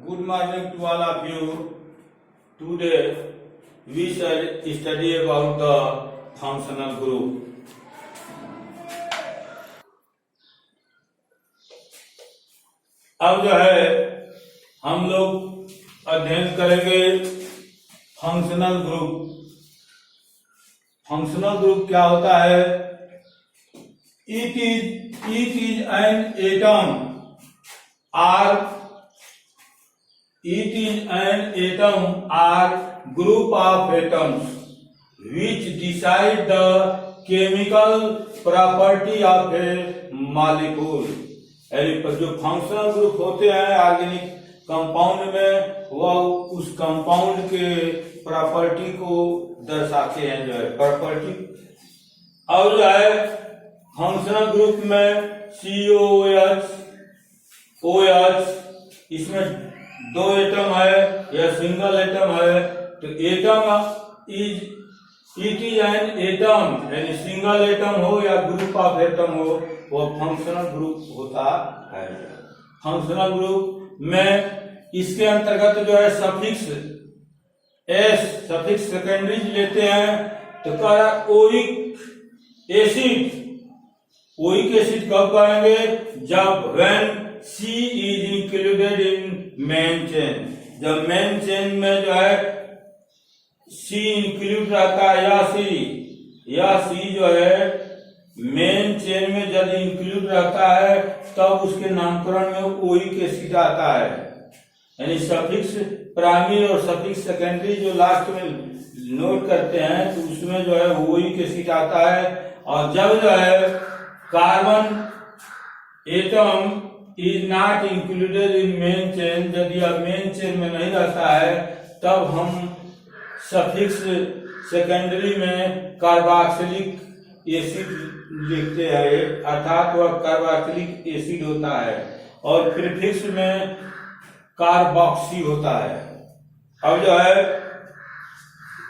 Good morning to all of you. Today we shall study about the functional group. अब जो है हम लोग अध्ययन करेंगे फंक्शनल ग्रुप। फंक्शनल ग्रुप क्या होता है? It is an atom or group of atoms which decide the chemical property of a molecule। जो फंक्शनल ग्रुप होते हैं ऑर्गेनिक कंपाउंड में, वह उस कंपाउंड के प्रॉपर्टी को दर्शाते हैं, जो है प्रॉपर्टी। और जो है फंक्शनल ग्रुप में COOH, OH, इसमें दो एटम है या सिंगल एटम है, तो atom it is an atom, यानी सिंगल एटम हो या ग्रुप ऑफ एटम हो, वो फंक्शनल ग्रुप होता है। फंक्शनल ग्रुप में इसके अंतर्गत जो है सफिक्स एस, सफिक्स सेकेंडरी लेते हैं, तो कह रहा ओइक एसिड। ओइक एसिड कब कहेंगे? जब when C is included in main chain. जब मेन चेन में जो है C इंक्लूड रहता है या C जो है मेन चेन में जब इंक्लूड रहता है, तब उसके नामकरण में ओइक एसिड आता है। यानी सफिक्स प्राइमरी और सफिक्स सेकेंडरी जो लास्ट में नोट करते हैं, तो उसमें जो है ओइक एसिड आता है। और जब जो है carbon atom is not included in main chain, यदि अब मेन चेन में नहीं रहता है, तब हम सफिक्स सेकेंडरी में कार्बोक्सिलिक एसिड लिखते हैं, अर्थात वह कार्बोक्सिलिक एसिड होता है। और प्रीफिक्स में कार्बोक्सी होता है। अब जो है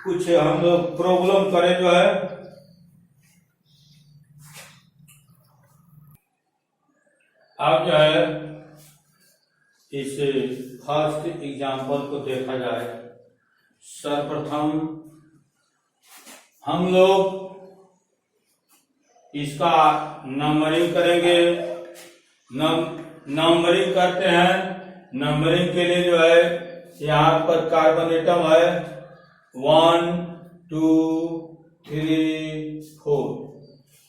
कुछ हम लोग प्रॉब्लम करें, जो है अब जो है इस फर्स्ट एग्जाम्पल को देखा जाए। सर्वप्रथम हम लोग इसका नंबरिंग करेंगे। नंबरिंग करते हैं। नंबरिंग के लिए जो है यहाँ पर कार्बन एटम है 1 2 3 4।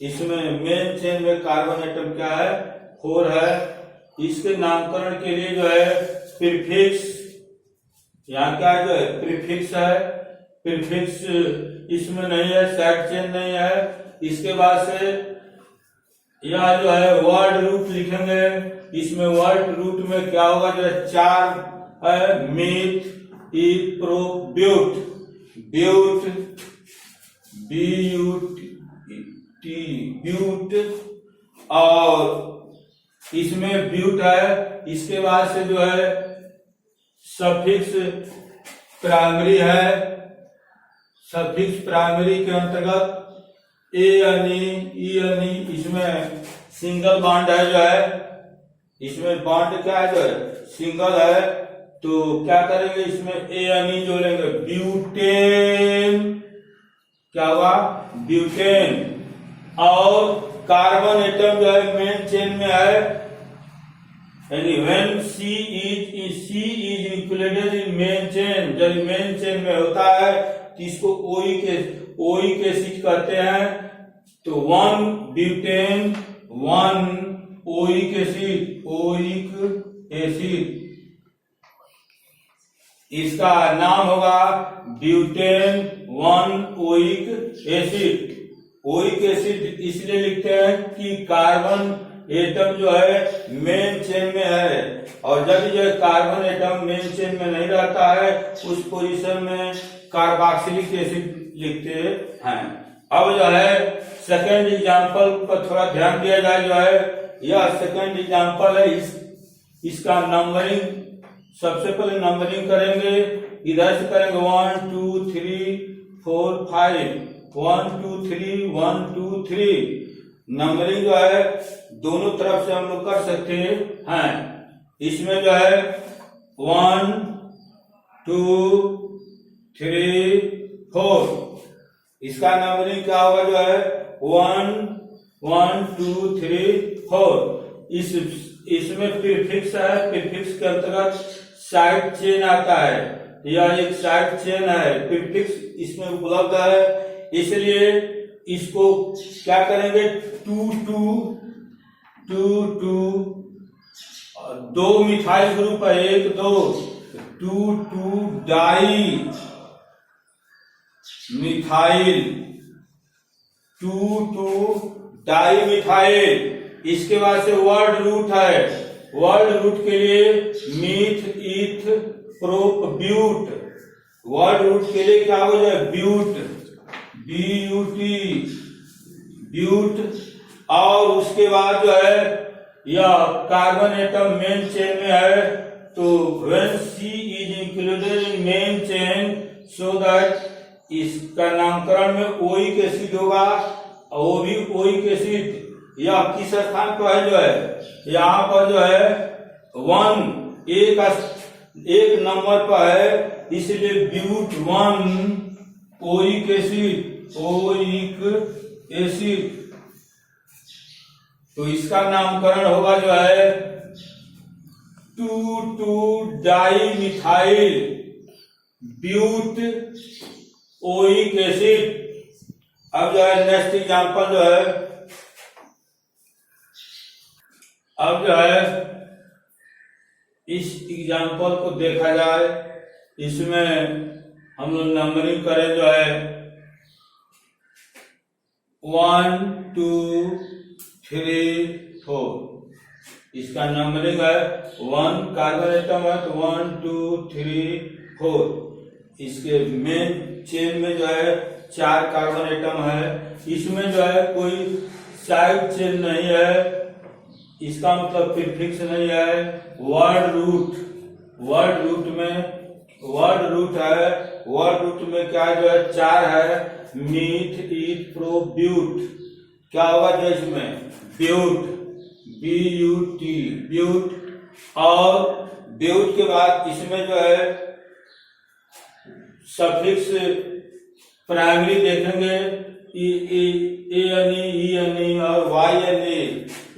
इसमें मेन चेन में कार्बन एटम क्या है? 4 है। इसके नामकरण के लिए जो है प्रीफिक्स, यहाँ क्या जो है प्रीफिक्स है। प्रीफिक्स इसमें नहीं है, साइड चेन नहीं है। इसके बाद से यह जो है वर्ड रूट लिखेंगे। इसमें वर्ड रूट में क्या होगा? जो है 4 है, मीट, ईट, प्रो, ब्यूट, ब्यूट, ब्यूट, और इसमें ब्यूट है। इसके बाद से जो है सफिक्स प्राइमरी है। सफिक्स प्राइमरी के अंतर्गत ए, इसमें सिंगल बॉन्ड है, जो है इसमें बॉन्ड क्या है? जो है सिंगल है। तो क्या करेंगे? इसमें ए जोड़ेंगे, ब्यूटेन। क्या हुआ? ब्यूटेन। और कार्बन एटम जो है मेन चेन में है, यानी when C is included in main chain, जब मेन चेन में होता है तो इसको ओइक एसिड कहते हैं। तो 1 ब्यूटेन 1 ओइक एसिड, इसका नाम होगा ब्यूटेन 1 ओइक एसिड। ओइक एसिड इसलिए लिखते हैं कि कार्बन एटम जो है मेन चेन में है, और जब जो कार्बन एटम मेन चेन में नहीं रहता है, उस पोजीशन में कार्बोक्सिलिक एसिड लिखते हैं। अब जो है सेकेंड एग्जांपल पर थोड़ा ध्यान दिया जाए। जो है यह सेकेंड एग्जांपल है। इसका नंबरिंग सबसे पहले नंबरिंग करेंगे। इधर से करेंगे 1 2 3 4 5, 1 2 3 1 2 3। नंबरिंग जो है दोनों तरफ से हम लोग कर सकते हैं। इसमें जो है 1 2 3 4। इसका नंबरिंग क्या होगा जो है 1 1 2 3 4। इसमें प्रीफिक्स है, प्रीफिक्स के अंतर्गत साइड चेन आता है, यह एक साइड चेन है, प्रीफिक्स इसमें उपलब्ध है, इसलिए इसको क्या करेंगे 2 2 2 2 दो मिथाइल ग्रुप है 1 2 2 2 डाई मिथाइल 2 2 डाई मिथाइल। इसके बाद से वर्ड रूट है, वर्ड रूट के लिए meth eth prop but, word root के लिए क्या हो जाए ब्यूट BUT ब्यूट। और उसके बाद जो है यह कार्बन एटम मेन चेन में है, तो when C is included in main chain so that इसका नामकरण में ओइक एसिड होगा, और वो भी ओइक एसिड यह किस स्थान पर है जो है यहाँ पर जो है 1 एक नंबर पर है, इसलिए ब्यूट 1 ओइक एसिड, ओइक एसिड। तो इसका नामकरण होगा जो है 2 2 डाई मिथाइल ब्यूट ओइक एसिड। अब जो है नेक्स्ट एग्जांपल जो है, अब जो है इस एग्जांपल को देखा जाए, इसमें हम लोग नंबरिंग करें जो है 1 2 3 4। इसका नंबरिंग है 1 कार्बन एटम है तो 1 2 3 4। इसके मेन चेन में जो है 4 कार्बन एटम है, इसमें जो है कोई साइड चेन नहीं है, इसका मतलब प्रीफिक्स नहीं है। वर्ड रूट, वर्ड रूट में वर्ड रूट है, वर्ड रूट में क्या जो है 4 है, मीथ ईथ प्रो ब्यूट। क्या होगा जो इसमें ब्यूट BUT ब्यूट। और ब्यूट के बाद इसमें जो है सफिक्स प्राइमरी देखेंगे ANE ENE और YNA।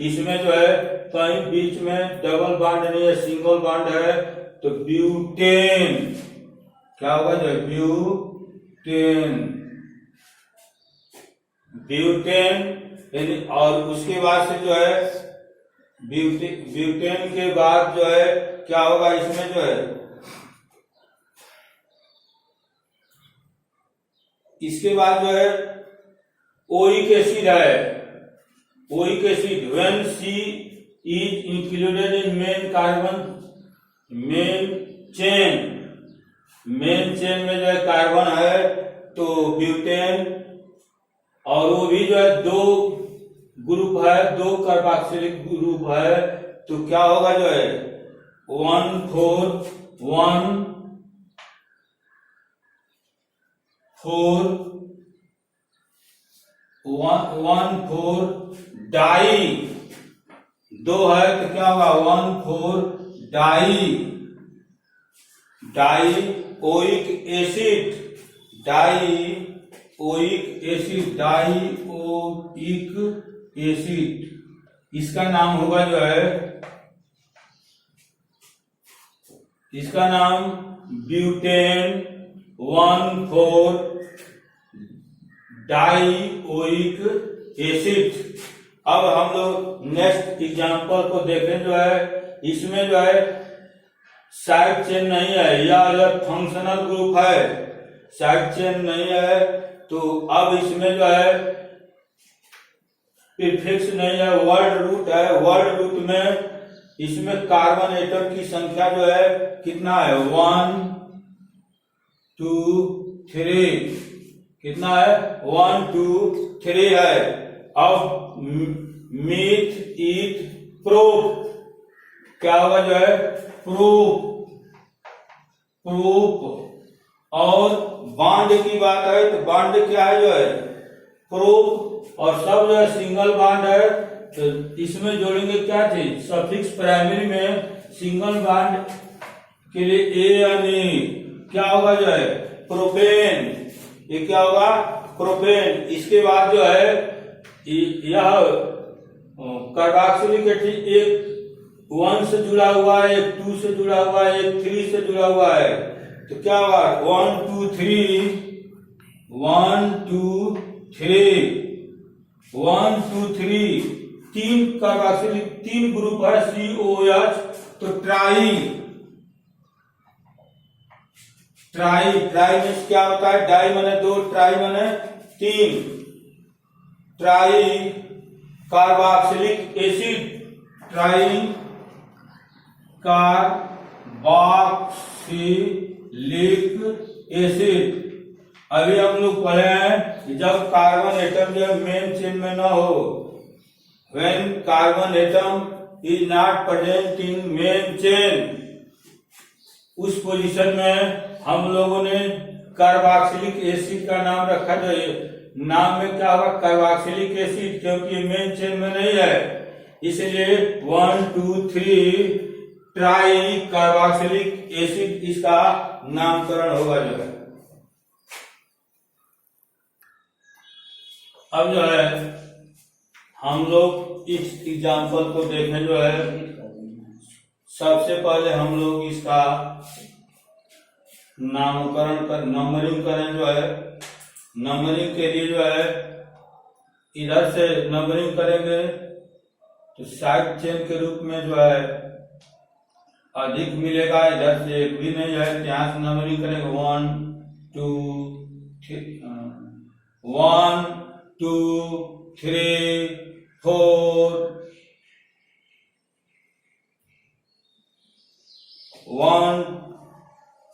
इसमें जो है कहीं बीच में डबल बॉन्ड नहीं है, सिंगल बॉन्ड है, तो ब्यूटेन। क्या होगा जो ब्यूटेन ब्यूटेन। और उसके बाद से जो है ब्यूटेन के बाद जो है क्या होगा इसमें जो है, इसके बाद जो है ओइक एसिड है, oic acid when C is included in main carbon main chain में जो है कार्बन है तो ब्यूटेन, और वो भी जो है 2 ग्रुप है, 2 कार्बोक्सिलिक ग्रुप है, तो क्या होगा जो है 1 4 1 4 1 4 डाई 2 है तो क्या होगा 1 4 die oic acid, die oic acid. इसका नाम होगा जो है, इसका नाम ब्यूटेन 1 4 डाई ओइक एसिड। अब हम लोग नेक्स्ट एग्जांपल को देखें जो है, इसमें जो है साइड चेन नहीं है, यह फंक्शनल ग्रुप है, साइड चेन नहीं है, तो अब इसमें जो है प्रीफिक्स नहीं है, वर्ड रूट है। वर्ड रूट में इसमें कार्बन एटम की संख्या जो है कितना है 1 2 3, कितना है 1 2 3 है। अब मीथ ईथ प्रोप, क्या होगा जो है प्रोप। और बॉन्ड की बात है तो बॉन्ड क्या है जो है प्रोप, और सब जो है सिंगल बॉन्ड है, तो इसमें जोड़ेंगे क्या चीज सफिक्स प्राइमरी में सिंगल बॉन्ड के लिए ए यानी क्या होगा जो है प्रोपेन, ये क्या होगा प्रोपेन। इसके बाद जो है यह कार्बोक्सिलिक एसिड एक 1 से जुड़ा हुआ है, एक 2 से जुड़ा हुआ है, एक 3 से जुड़ा हुआ है, तो क्या होगा 1 2 3 1 2 3 1 2 3 तीन कार्बोक्सिलिक, तीन ग्रुप है COH, तो ट्राई में क्या होता है, डाई माने 2, ट्राई माने 3, try carboxylic acid, try carboxylic acid. अभी हम लोग पढ़े हैं कि जब कार्बन एटम जो मेन चेन में ना हो, when carbon atom is not present in main chain, उस पोजीशन में हम लोगों ने कार्बोक्सिलिक एसिड का नाम रखा। जो नाम में क्या होगा कार्बोक्सिलिक एसिड, क्योंकि मेन चेन में नहीं है, इसलिए 1 2 3 ट्राई कार्बोक्सिलिक एसिड इसका नामकरण होगा जो है। अब जो है हम लोग इस एग्जाम्पल को देखें जो है, सबसे पहले हम लोग इसका नामकरण कर नंबरिंग करें जो है। नंबरिंग के लिए जो है इधर से नंबरिंग करेंगे तो साइड चेन के रूप में जो है अधिक मिलेगा, इधर से एक भी नहीं है, यहाँ से नंबरिंग करेंगे 1 2 1 2 3 4 1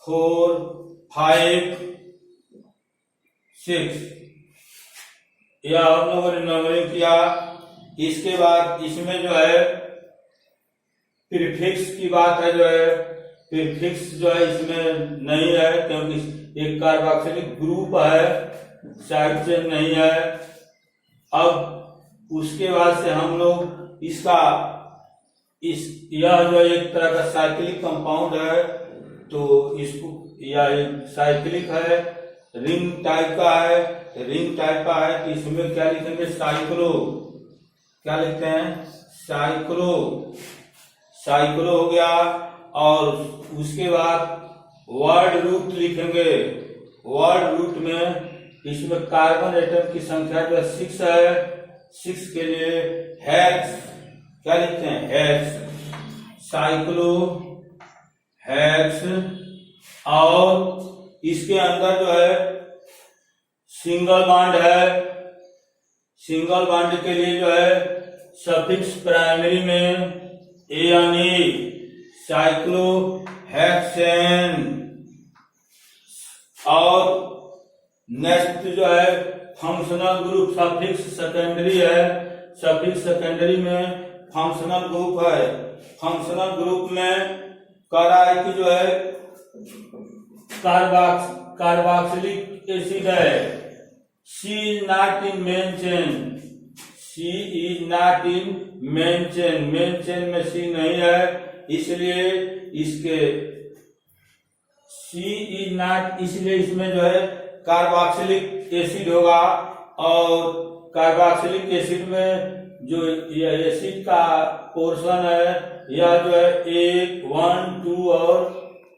4 5 6, यह हम लोगों ने नंबरिंग किया। इसके बाद इसमें जो है प्रीफिक्स की बात है जो है, प्रीफिक्स जो है इसमें नहीं है, क्योंकि एक कार्बोक्सिलिक ग्रुप है, साइड चेन नहीं है। अब उसके बाद से हम लोग इसका यह जो एक तरह का साइक्लिक कंपाउंड है, तो इसको यह साइक्लिक है, रिंग टाइप का है, रिंग टाइप का है, तो इसमें क्या लिखेंगे साइक्लो, क्या लिखते हैं साइक्लो हो गया। और उसके बाद वर्ड रूट लिखेंगे, वर्ड रूट में इसमें कार्बन एटम की संख्या जो 6 है, 6 के लिए हेक्स, क्या लिखते हैं हेक्स, साइक्लो हेक्स। और इसके अंदर जो है सिंगल बॉन्ड है, सिंगल बॉन्ड के लिए जो है सफिक्स प्राइमरी में ए यानी साइक्लो हेक्सेन। और नेक्स्ट जो है फंक्शनल ग्रुप सफिक्स सेकेंडरी है, सफिक्स सेकेंडरी में फंक्शनल ग्रुप है, फंक्शनल ग्रुप में कराई की जो है कार्बोक्सिलिक एसिड है, C is not in main chain, C is not in main chain, main chain में सी नहीं है, इसलिए इसके सी इज नॉट, इसलिए इसमें जो है कार्बोक्सिलिक एसिड होगा। और कार्बोक्सिलिक एसिड में जो यह एसिड का पोर्शन है, यह जो है 1 2 और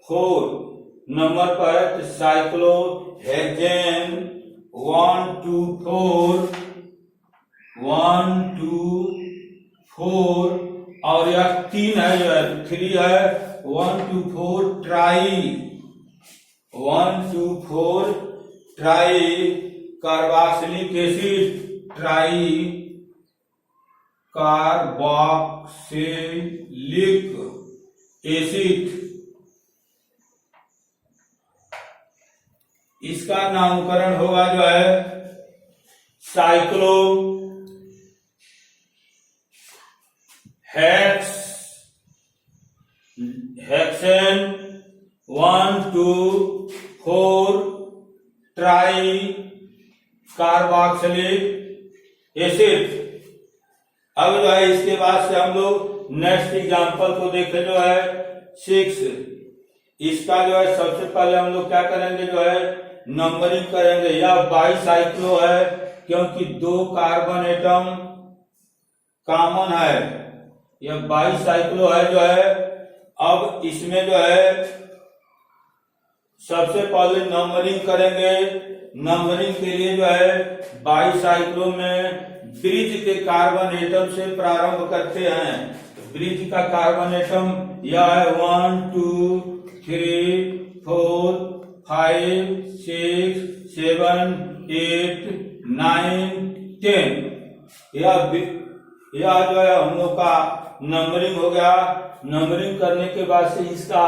4 नंबर पर है, तो साइक्लो हेक्सेन 1 2 4 1 2 4, और यह 3 है, यह 3 है 1 2 4 try, 1 2 4 try carboxylic acid, try carboxylic acid. इसका नामकरण होगा जो है cyclo hexane 1 2 4 try carboxylic acid. अब जो है इसके बाद से हम लोग नेक्स्ट एग्जांपल को देखें जो है 6, इसका जो है सबसे पहले हम लोग क्या करेंगे, जो है नंबरिंग करेंगे। यह बाईसाइक्लो है क्योंकि 2 कार्बन एटम कॉमन है, यह बाईसाइक्लो है जो है। अब इसमें जो है सबसे पहले नंबरिंग करेंगे। नंबरिंग के लिए जो है बाईसाइक्लो में ब्रिज के कार्बन एटम से प्रारंभ करते हैं। ब्रिज का कार्बन एटम यह है 1 2 3 4 5 6 7 8 9 10। यह जो है हम लोग का नंबरिंग हो गया। नंबरिंग करने के बाद से इसका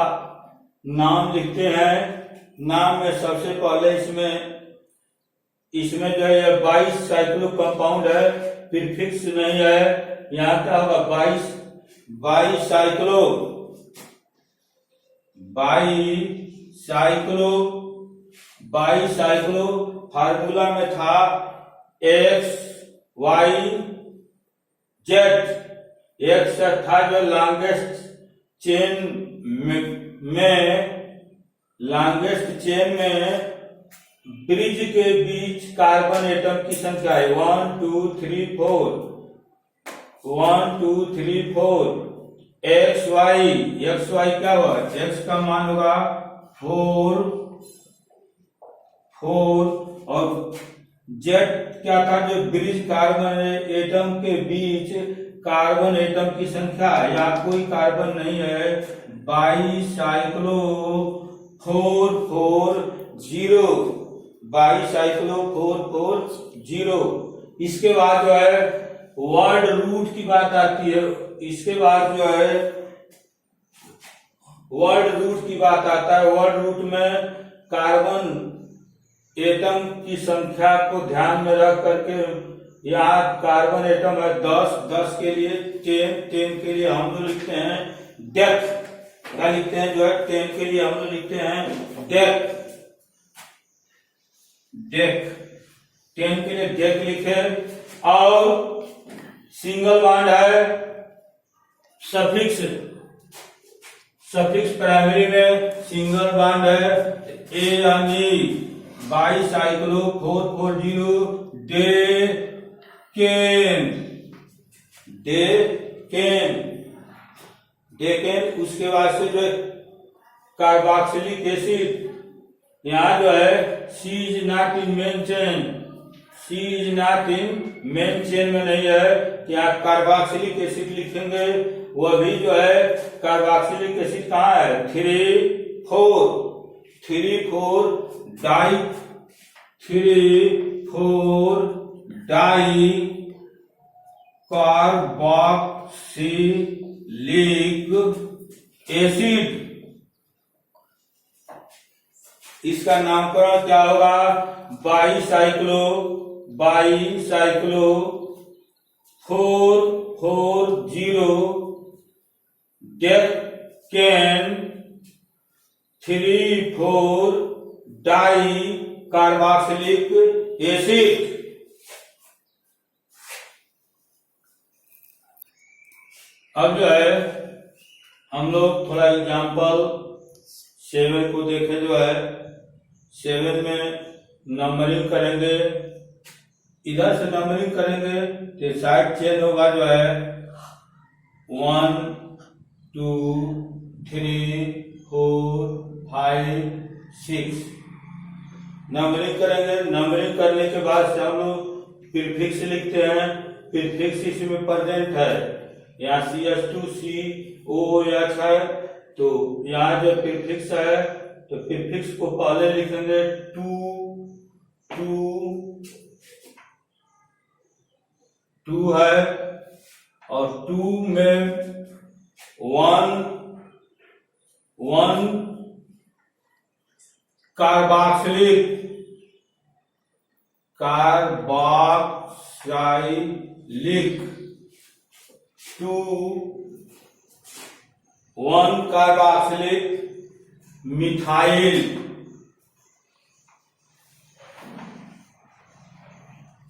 नाम लिखते हैं। नाम में सबसे पहले इसमें जो है 22 साइक्लो कंपाउंड है, फिर फिक्स नहीं है। यहाँ क्या होगा 22 साइक्लो फार्मूला में था XYZ। एक्स था जो लॉन्गेस्ट चेन में ब्रिज के बीच कार्बन एटम की संख्या है 1 2 3 4 1 2 3 4। XY क्या हुआ, X का मान होगा 4 और Z क्या था, जो ब्रिज कार्बन एटम के बीच कार्बन एटम की संख्या है। या कोई कार्बन नहीं है, 22 साइक्लो 440। इसके बाद जो है वर्ड रूट की बात आती है। इसके बाद जो है वर्ड रूट की बात आता है। वर्ड रूट में कार्बन एटम की संख्या को ध्यान में रख करके, यहाँ कार्बन एटम है 10 के लिए 10 के लिए हम लोग लिखते हैं डेप्थ। क्या लिखते हैं, जो है 10 के लिए हम लोग लिखते हैं डेप्थ। 10 के लिए डेप्थ लिखे। और सिंगल बॉन्ड है सफिक्स प्राइमरी में सिंगल बॉन्ड है ए यानी 22 साइक्लो 440 डेकेन। उसके बाद से जो है कार्बोक्सिलिक एसिड, यहाँ जो है C is not in main chain में नहीं है। यहाँ कार्बोक्सिलिक एसिड लिखेंगे, वह भी जो है कार्बोक्सिलिक एसिड कहाँ है 3,4 डाई कार्बोक्सिलिक एसिड। इसका नामकरण क्या होगा, 22 cyclo 440 decane 3,4 die carboxylic acid. अब जो है हम लोग थोड़ा एग्जाम्पल 7 को देखें। जो है 7 में नंबरिंग करेंगे, इधर से नंबरिंग करेंगे तो साइड चेन होगा जो है 1 2 3 4 5 6 नंबरिंग करेंगे। नंबरिंग करने के बाद से हम लोग प्रीफिक्स लिखते हैं। प्रीफिक्स इसमें प्रेजेंट है, यहाँ CH2COH है, तो यहाँ जो प्रीफिक्स है तो प्रीफिक्स को पहले लिखेंगे 2 है, और 2 में 1 कार्बोक्सिलिक 2 1 कार्बोक्सिलिक मिथाइल।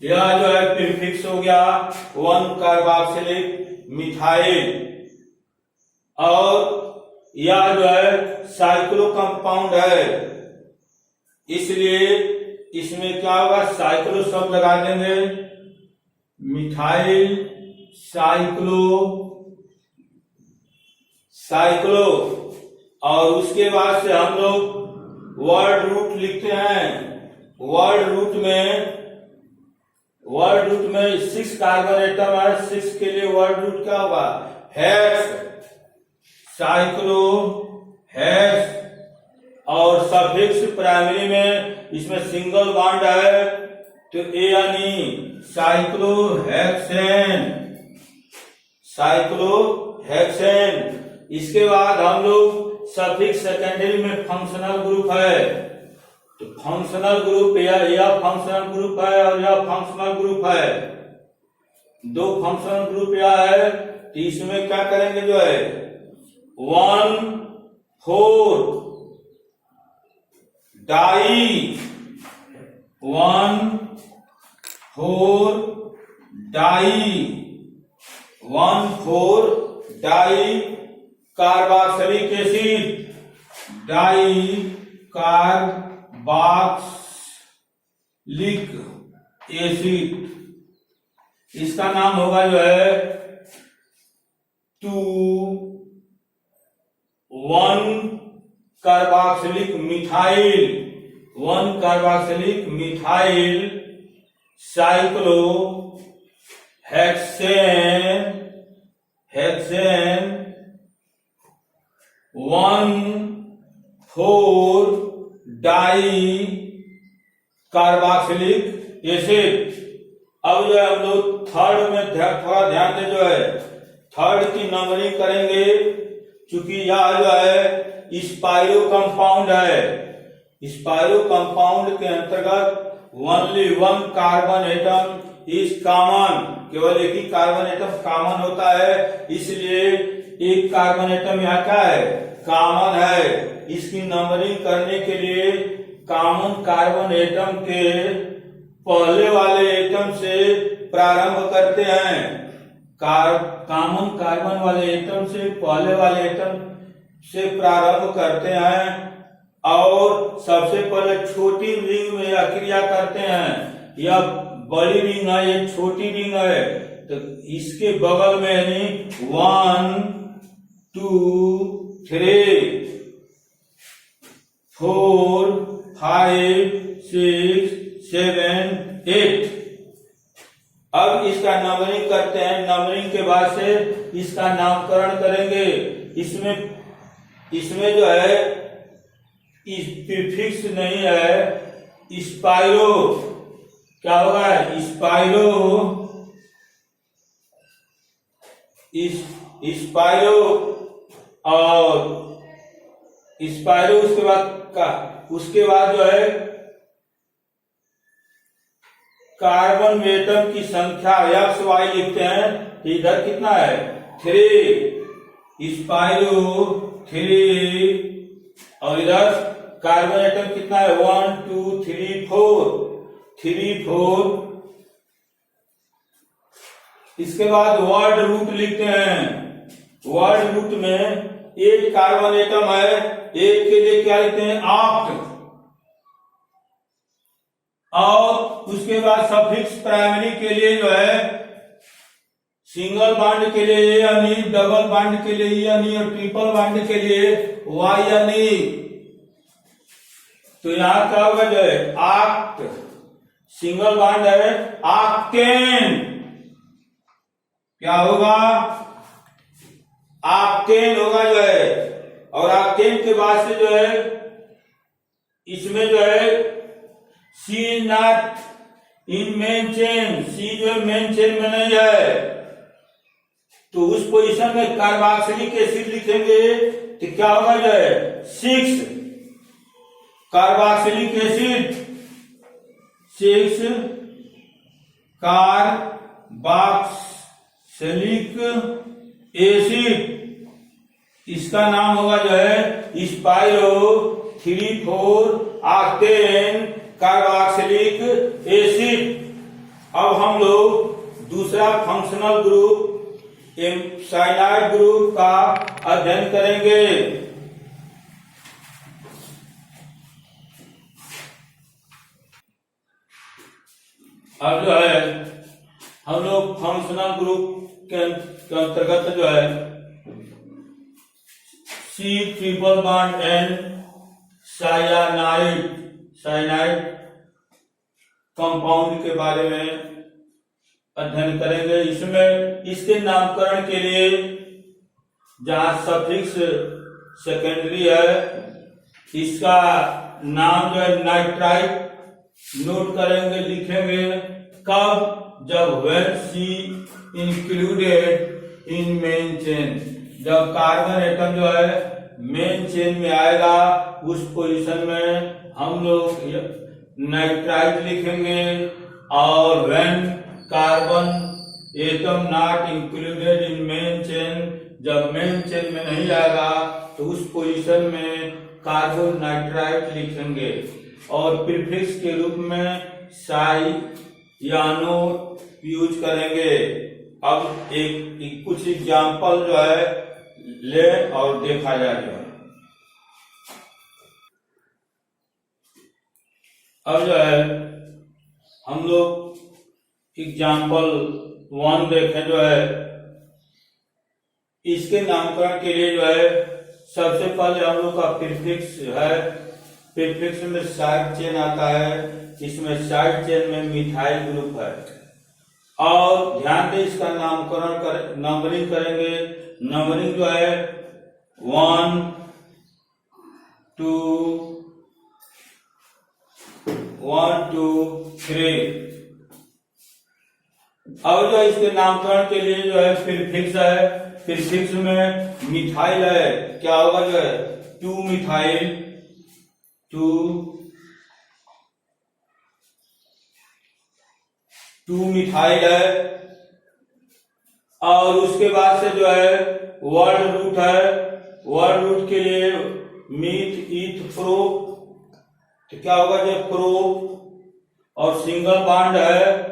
यह जो है प्रीफिक्स हो गया 1 कार्बोक्सिलिक मिथाइल। और यह जो है साइक्लो कंपाउंड है, इसलिए इसमें क्या होगा, साइक्लो शब्द लगा देंगे, मिथाइल साइक्लो। और उसके बाद से हम लोग वर्ड रूट लिखते हैं। वर्ड रूट में 6 कार्बन एटम है। 6 के लिए वर्ड रूट क्या होगा, हेक्स, साइक्लो, हेक्स। और सफिक्स प्राइमरी में इसमें सिंगल बॉन्ड है तो यानी साइक्लोहेक्सेन। इसके बाद हम लोग सफिक्स सेकेंडरी में फंक्शनल ग्रुप है, तो फंक्शनल ग्रुप यह फंक्शनल ग्रुप है और यह फंक्शनल ग्रुप है। 2 फंक्शनल ग्रुप यह है, तो इसमें क्या करेंगे जो है 1,4 di 1,4 di carboxylic acid, di carboxylic acid. इसका नाम होगा जो है 2,1 carboxylic methyl cyclohexane 1,4 di carboxylic acid. अब जो है हम लोग थर्ड में थोड़ा ध्यान दे, जो है थर्ड की नंबरिंग करेंगे, चूंकि यह जो है स्पाइरो कंपाउंड है। स्पाइरो कंपाउंड के अंतर्गत only 1 carbon atom is common, केवल एक ही कार्बन एटम कॉमन होता है, इसलिए एक कार्बन एटम यहाँ क्या है, कॉमन है। इसकी नंबरिंग करने के लिए कॉमन कार्बन एटम के पहले वाले एटम से प्रारंभ करते हैं। कॉमन कार्बन वाले एटम से पहले वाले एटम से प्रारंभ करते हैं और सबसे पहले छोटी रिंग में यह क्रिया करते हैं। यह बड़ी रिंग है, ये छोटी रिंग है, तो इसके बगल में यानी 1 2 3 4 5 6 7 8। अब इसका नंबरिंग करते हैं। नंबरिंग के बाद से इसका नामकरण करेंगे। इसमें जो है प्रीफिक्स नहीं है, स्पाइरो क्या होगा, स्पाइरो और स्पाइरो। उसके बाद जो है कार्बन एटम की संख्या XY लिखते हैं, इधर कितना है 3, स्पाइरो 3, और इधर कार्बन एटम कितना है 1 2 3 4। इसके बाद वर्ड रूट लिखते हैं। वर्ड रूट में 8 कार्बन एटम है, एक के लिए क्या लिखते हैं, ऑक्ट। और उसके बाद सफिक्स प्राइमरी के लिए जो है सिंगल बॉन्ड के लिए यानी, डबल बॉन्ड के लिए यानी, और ट्रिपल बॉन्ड के लिए Y यानी। तो यहां क्या होगा जो है ऑक्ट, सिंगल बॉन्ड है ऑक्टेन। क्या होगा, ऑक्टेन होगा जो है। और ऑक्टेन के बाद से जो है इसमें जो है C not in main chain, C जो है मेन चेन में नहीं है, तो उस पोजीशन में कार्बोक्सिलिक एसिड लिखेंगे तो क्या होगा जो है 6 कार्बोक्सिलिक एसिड, 6 कार्बोक्सिलिक एसिड। इसका नाम होगा जो है स्पाइरो 3,4 ऑक्टेन कार्बोक्सिलिक एसिड। अब हम लोग दूसरा फंक्शनल ग्रुप साइनाइड ग्रुप का अध्ययन करेंगे। अब जो है हम लोग फंक्शनल ग्रुप के अंतर्गत जो है C triple bond N cyanide compound के बारे में अध्ययन करेंगे। इसमें इसके नामकरण के लिए जहां सफिक्स सेकेंडरी है, इसका नाम जो है नाइट्राइट नोट करेंगे, लिखेंगे। कब? जब when C included in main chain, जब कार्बन एटम जो है मेन चेन में आएगा उस पोजीशन में हम लोग नाइट्राइट लिखेंगे। और when carbon atom not included in main chain, जब मेन चेन में नहीं आएगा तो उस पोजीशन में कार्बन नाइट्राइट लिखेंगे। और प्रीफिक्स के रूप में साइयानो यूज करेंगे। अब एक कुछ एग्जाम्पल जो है ले और देखा जाएगा। अब जो है हम लोग एग्जाम्पल 1 देखें। जो है इसके नामकरण के लिए जो है सबसे पहले हम लोग का प्रीफिक्स है। प्रीफिक्स में साइड चेन आता है, इसमें साइड चेन में मिथाइल ग्रुप है। और ध्यान दें इसका नंबरिंग करेंगे। नंबरिंग जो है 1 2 3। अब जो इसके नामकरण के लिए जो है प्रीफिक्स है। प्रीफिक्स में मिथाइल है, क्या होगा? जो है 2 मिथाइल 2 मिथाइल है। और उसके बाद से जो है वर्ड रूट है। वर्ड रूट के लिए मीथ ईथ प्रो, तो क्या होगा? जो प्रो। और सिंगल बॉन्ड है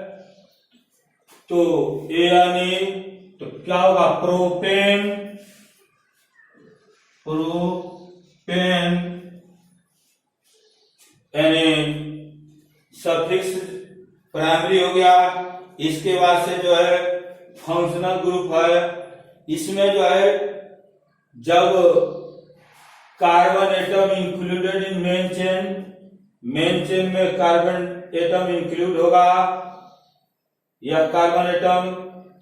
तो एन, तो क्या होगा? प्रोपेन सफिक्स प्राइमरी हो गया। इसके बाद से जो है फंक्शनल ग्रुप है। इसमें जो है जब carbon atom included in main chain में कार्बन एटम इंक्लूड होगा या कार्बन एटम,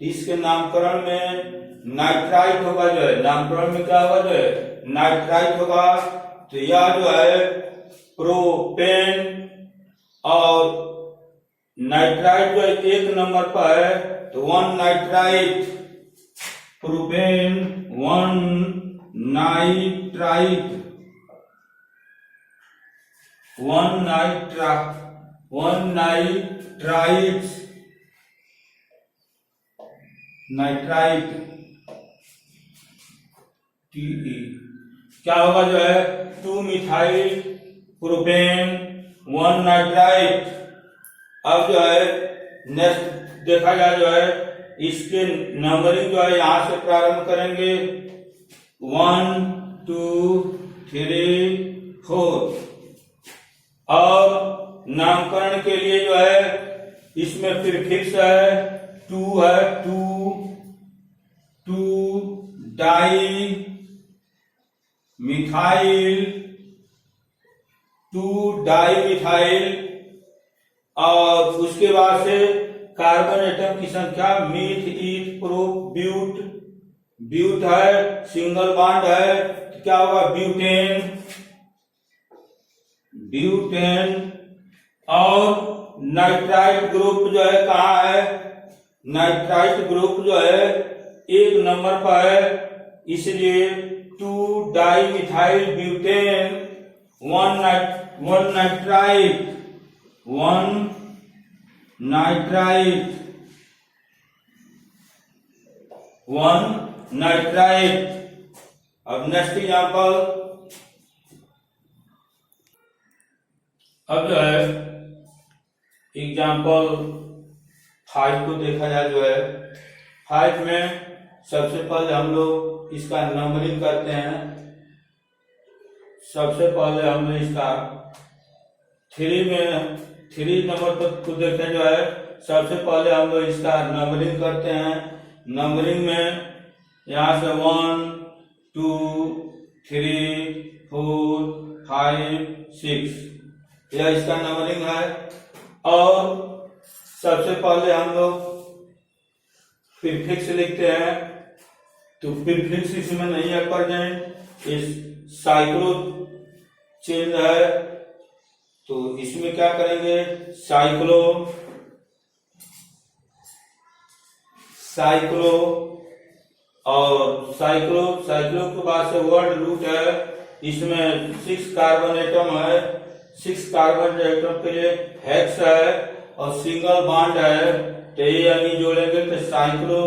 इसके नामकरण में नाइट्राइट होगा। जो है नामकरण में क्या होगा? जो है नाइट्राइट होगा। तो यह जो है प्रोपेन और नाइट्राइट जो है 1 नंबर पर है, तो 1 नाइट्राइट, प्रोपेन 1 नाइट्राइट, 1 नाइट्राइट टीई। क्या होगा? जो है 2 मिथाइल प्रोपेन 1 नाइट्राइट। अब जो है नेक्स्ट देखा जाए, जो है इसके नंबरिंग जो है यहां से प्रारंभ करेंगे 1 2 3 4। और नामकरण के लिए जो है इसमें प्रीफिक्स है 2 है, 2 डाई मिथाइल, 2 डाई मिथाइल। और उसके बाद से कार्बन एटम की संख्या मीथ ईथ प्रो ब्यूट है, सिंगल बॉन्ड है, तो क्या होगा? ब्यूटेन। और नाइट्राइट ग्रुप जो है कहाँ है? नाइट्राइट ग्रुप जो है 1 नंबर पर है, इसलिए 2 di methyl butane 1 nitrite, 1 nitrite. अब नेक्स्ट एग्जांपल। अब जो है एग्जांपल 5 को देखा जाए। जो है 5 में सबसे पहले हम लोग इसका नंबरिंग करते हैं। सबसे पहले हमने इसका 3 नंबर पर को देखें। जो है सबसे पहले हम लोग इसका नंबरिंग करते हैं। नंबरिंग में यहाँ से 1 2 3 4 5 6 यह इसका नंबरिंग है। और सबसे पहले हम लोग प्रीफिक्स लिखते हैं, तो प्रीफिक्स इसमें नहीं है प्रेजेंट। इस साइक्लो चेंज है, तो इसमें क्या करेंगे, साइक्लो और साइक्लो के बाद से वर्ड रूट है। इसमें 6 कार्बन एटम है। 6 कार्बन एटम के लिए हेक्स है और सिंगल बॉन्ड है, तो ये यानी जोड़ेंगे तो साइक्लो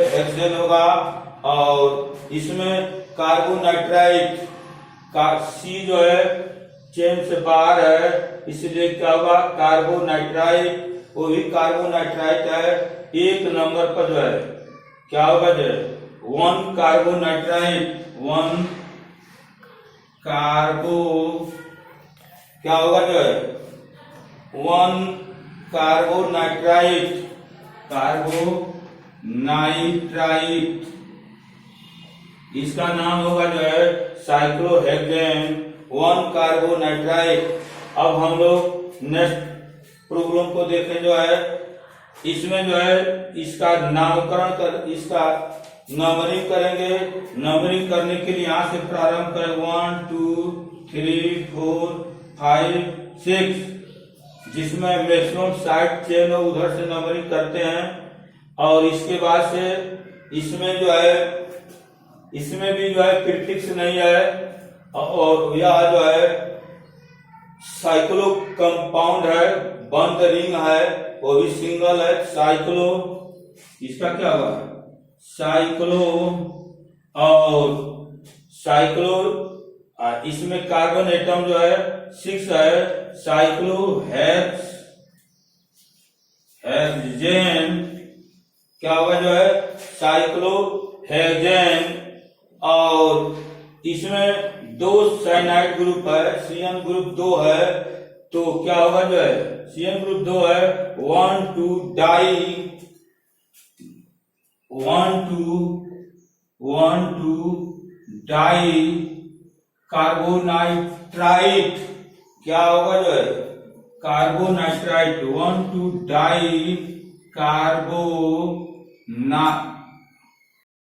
हेक्सेन होगा। और इसमें कार्बोनाइट्राइट का सी जो है चेन से बाहर है, इसलिए क्या होगा, कार्बोनाइट्राइट, वो भी कार्बोनाइट्राइट है। 1 नंबर पर जो है क्या होगा, जो 1 कार्बोनाइट्राइट, 1 कार्बो क्या होगा, जो है 1 कार्बोनाइट्राइट इसका नाम होगा जो है साइक्लोहेक्सेन 1 कार्बोनाइट्राइट। अब हम लोग नेक्स्ट प्रॉब्लम को देखें, जो है इसमें जो है इसका नामकरण कर, इसका नंबरिंग करेंगे। नंबरिंग करने के लिए यहाँ से प्रारंभ करें 1 2 3 4 5 6, जिसमें मैक्सिमम 60 चेन उधर से नंबरिंग करते हैं। और इसके बाद से इसमें जो है, इसमें भी जो है प्रीफिक्स नहीं है, और यह जो है साइक्लो कंपाउंड है, बंद रिंग है, वो भी सिंगल है। साइक्लो, इसका क्या होगा, साइक्लो और साइक्लो, इसमें कार्बन एटम जो है 6 है, साइक्लो हेक्सेन क्या होगा, जो है साइक्लो हेक्सेन। और इसमें 2 साइनाइड ग्रुप है, CN ग्रुप 2 है, तो क्या होगा, जो है CN ग्रुप 2 है, 1 2 डाई कार्बोनाइट्राइट, क्या होगा, जो है कार्बोनाइट्राइट, 1 2 डाई कार्बोना